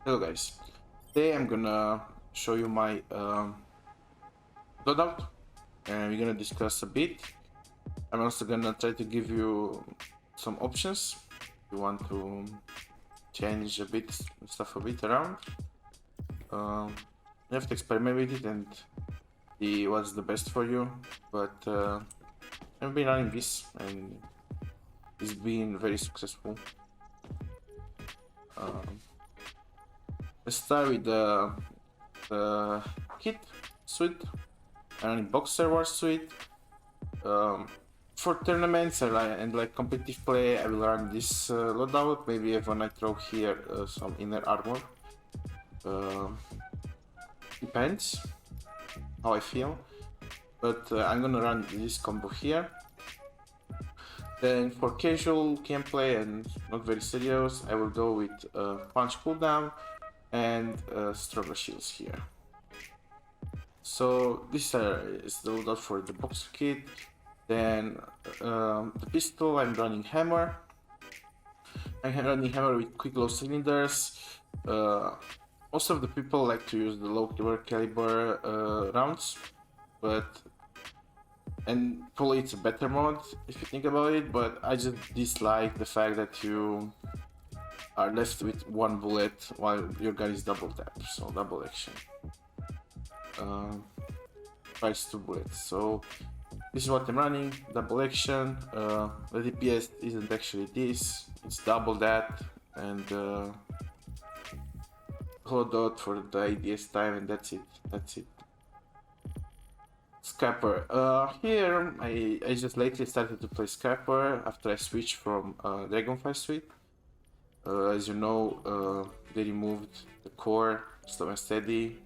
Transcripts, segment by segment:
Hello guys, today I'm gonna show you my loadout and we're gonna discuss a bit. I'm also gonna try to give you some options if you want to change a bit stuff a bit around. You have to experiment with it and see what's the best for you, but I've been running this and it's been very successful. Let's start with the kit suite and boxer war suite. For tournaments and like competitive play, I will run this loadout. Maybe when I throw here some inner armor. Depends how I feel, but I'm gonna run this combo here. Then for casual gameplay and not very serious, I will go with punch cooldown and stronger shields here. So this is the loadout for the boxer kit. Then the pistol, I'm running hammer. I'm running hammer with quick low cylinders. Most of the people like to use the low caliber rounds, and probably it's a better mod if you think about it, but I just dislike the fact that you are left with one bullet while your gun is double tap, so double action. Fires 2 bullets, so this is what I'm running, double action. The DPS isn't actually this, it's double that, and hold out for the ADS time, and that's it. Scrapper. Here I just lately started to play Scrapper after I switched from Dragonfly suite. As you know, they removed the core, slow and steady,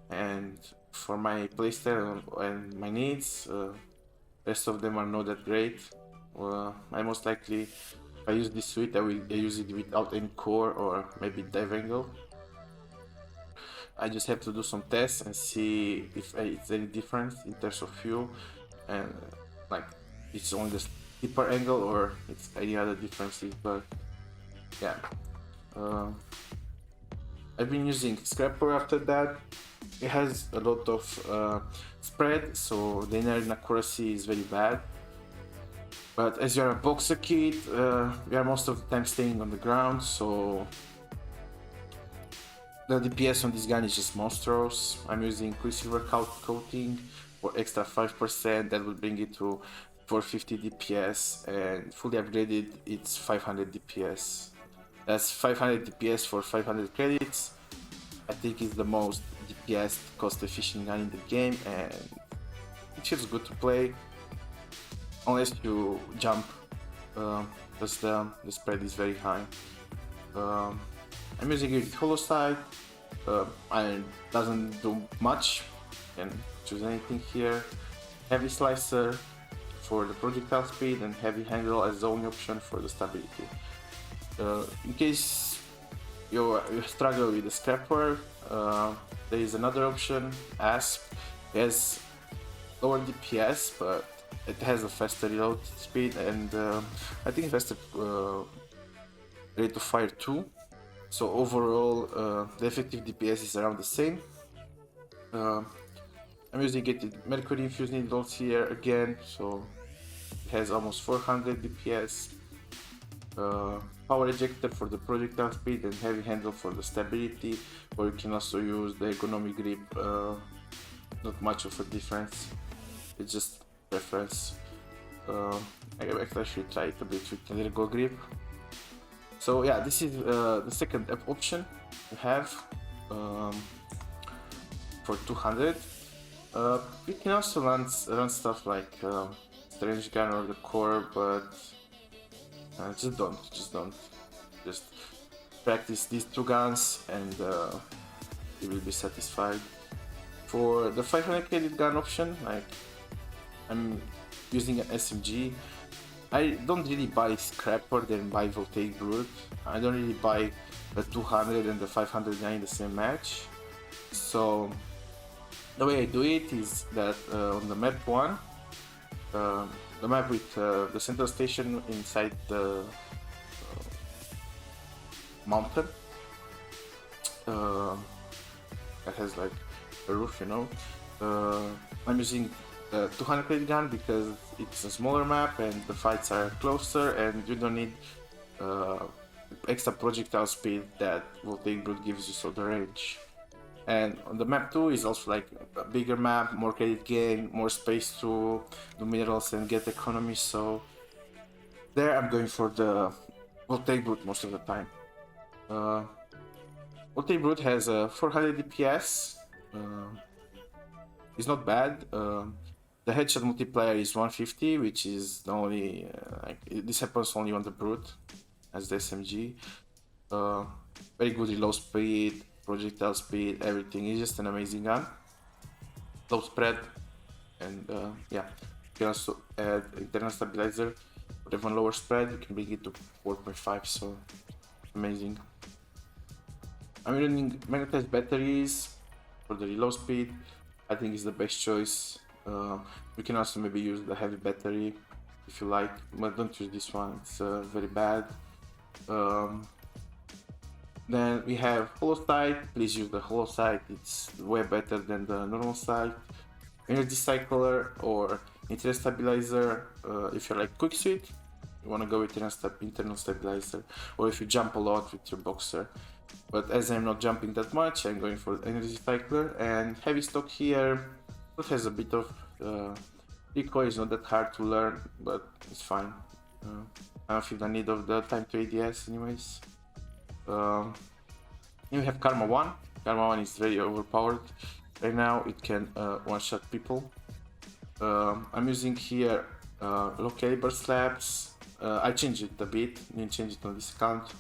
and for my playstyle and my needs, rest of them are not that great. I most likely, if I use this suite, I will use it without any core or maybe dive angle. I just have to do some tests and see if it's any difference in terms of fuel, and like it's only the deeper angle or it's any other differences. But yeah, I've been using Scrapper after that. It has a lot of spread, so the inner accuracy is very bad. But as you're a boxer kit, we are most of the time staying on the ground, so the DPS on this gun is just monstrous. I'm using Quicksilver coating for extra 5%, that will bring it to 450 DPS, and fully upgraded it's 500 DPS. That's 500 DPS for 500 credits. I think it's the most DPS cost efficient gun in the game, and it feels good to play unless you jump, because the spread is very high. I'm using it with Hollow Sight. I doesn't do much. Can choose anything here. Heavy Slicer for the projectile speed, and Heavy Handle as the only option for the stability. In case you struggle with the Scrapper, there is another option, Asp. It has lower DPS, but it has a faster reload speed, and I think faster rate of fire too. So overall, the effective DPS is around the same. I'm using it with Mercury infused needles here again, so it has almost 400 DPS. Power ejector for the projectile speed, and Heavy Handle for the stability, or you can also use the ergonomic grip. Not much of a difference, it's just preference. I actually try it a bit with the ergo grip. So yeah, this is the second option you have for 200. You can also run stuff like Strange Gun or the Core, but just don't. Just practice these two guns and you will be satisfied. For the 500 credit gun option, like I'm using an SMG. I don't really buy Scrapper then buy Voltaic Brute. I don't really buy the 200 and the 500 gun in the same match. So the way I do it is that on the map 1, the map with the central station inside the mountain, that has like a roof, you know. I'm using the 200 credit gun because it's a smaller map and the fights are closer and you don't need extra projectile speed that Voltaic Brute gives you, so the range. And on the map 2 is also like a bigger map, more credit gain, more space to do minerals and get economy, so there I'm going for the Voltaic Brute most of the time. Voltaic Brute has a 400 DPS, it's not bad. The headshot multiplier is 150, which is the only, this happens only on the Brute as the SMG. Very good reload speed, projectile speed, everything. It's just an amazing gun. Low spread, and yeah, you can also add internal stabilizer. For even lower spread, you can bring it to 4.5, so amazing. I'm using magnetized batteries for the reload speed. I think it's the best choice. You can also maybe use the heavy battery if you like, but don't use this one, it's very bad. Then we have hollow sight. Please use the hollow sight, it's way better than the normal sight. Energy cycler or internal stabilizer. If you're like quick suit, you want to go with internal stabilizer, or if you jump a lot with your boxer. But as I'm not jumping that much, I'm going for energy cycler. And heavy stock here, it has a bit of recoil, it's not that hard to learn, but it's fine. I don't feel the need of the time to ADS anyways. You have Karma 1. Karma 1 is very overpowered. Right now it can one-shot people. I'm using here low caliber slabs. I changed it a bit, didn't change it on this account.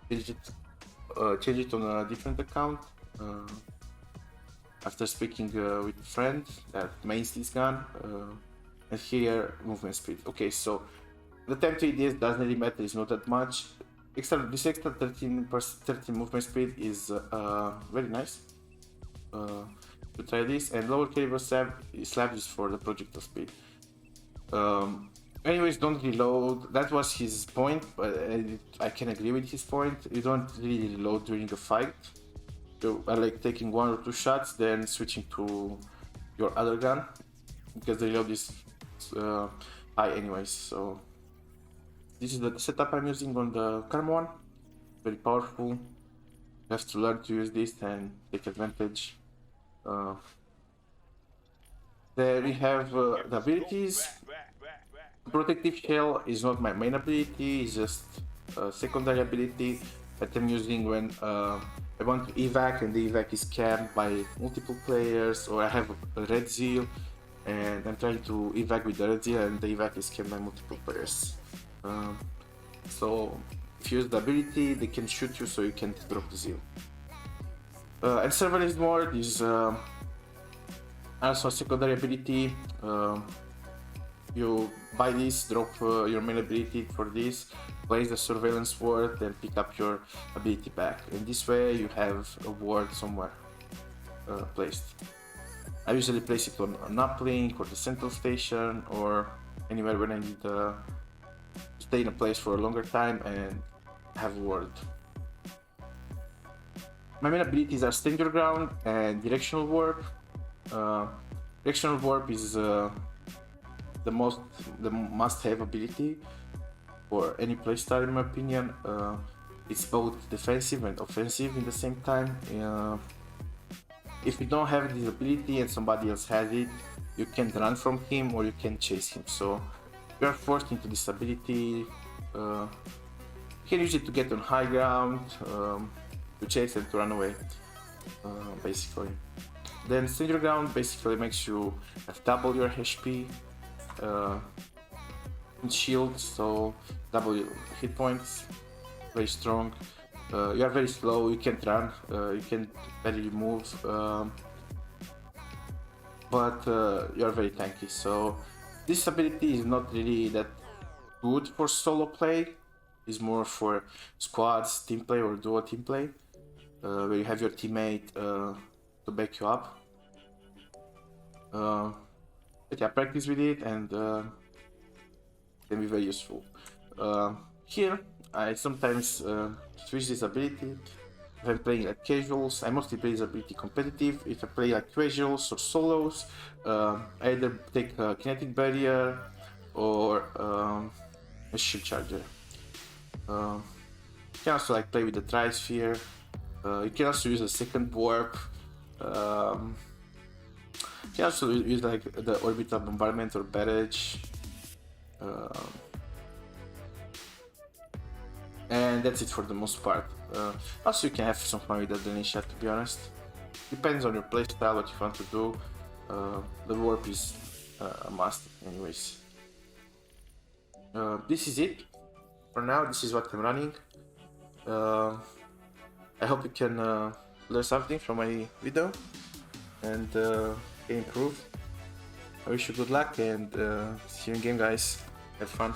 Change it on a different account. After speaking with a friend that mains this gun. And here, movement speed. Okay, so the time to ADS doesn't really matter, it's not that much. This extra 13 movement speed is very nice. To try this, and lower caliber slab is for the projectile speed. Anyways, don't reload. That was his point, but I can agree with his point. You don't really reload during a fight. You are like taking 1 or 2 shots, then switching to your other gun, because the reload is high anyways. So this is the setup I'm using on the Karma 1. Very powerful. You have to learn to use this and take advantage. There we have the abilities. Protective Shell is not my main ability, it's just a secondary ability that I'm using when I want to evac and the evac is camped by multiple players, or I have a red zeal and I'm trying to evac with the red zeal and the evac is camped by multiple players. So if you use the ability, they can shoot you so you can't drop the zeal. And Serverless Mode is also a secondary ability. You buy this, drop your main ability for this, place the surveillance ward, and pick up your ability back. And this way you have a ward somewhere placed. I usually place it on an uplink or the central station or anywhere when I need to stay in a place for a longer time and have a ward. My main abilities are Stand Your Ground and Directional Warp. Directional Warp is the must-have ability for any playstyle in my opinion. It's both defensive and offensive in the same time. If you don't have this ability and somebody else has it, you can run from him or you can chase him. So you are forced into this ability. You can use it to get on high ground, to chase and to run away, basically. Then Stand Your Ground basically makes you have double your HP and shield, so double your hit points, very strong. You are very slow, you can't run, you can barely move, but you are very tanky, so this ability is not really that good for solo play. It's more for squads, team play or duo team play, where you have your teammate to back you up. But yeah, practice with it and can be very useful. Here I sometimes switch this ability. if I'm playing like casuals, I mostly play a pretty competitive. If I play like casuals or solos, I either take a kinetic barrier or a shield charger. You can also like play with the trisphere. You can also use a second warp. You can also use like the orbital bombardment or barrage. And that's it for the most part. Also, you can have some fun with the Denisha, to be honest. Depends on your playstyle, what you want to do. The warp is a must, anyways. This is it for now. This is what I'm running. I hope you can learn something from my video and improve. I wish you good luck and see you in game, guys. Have fun.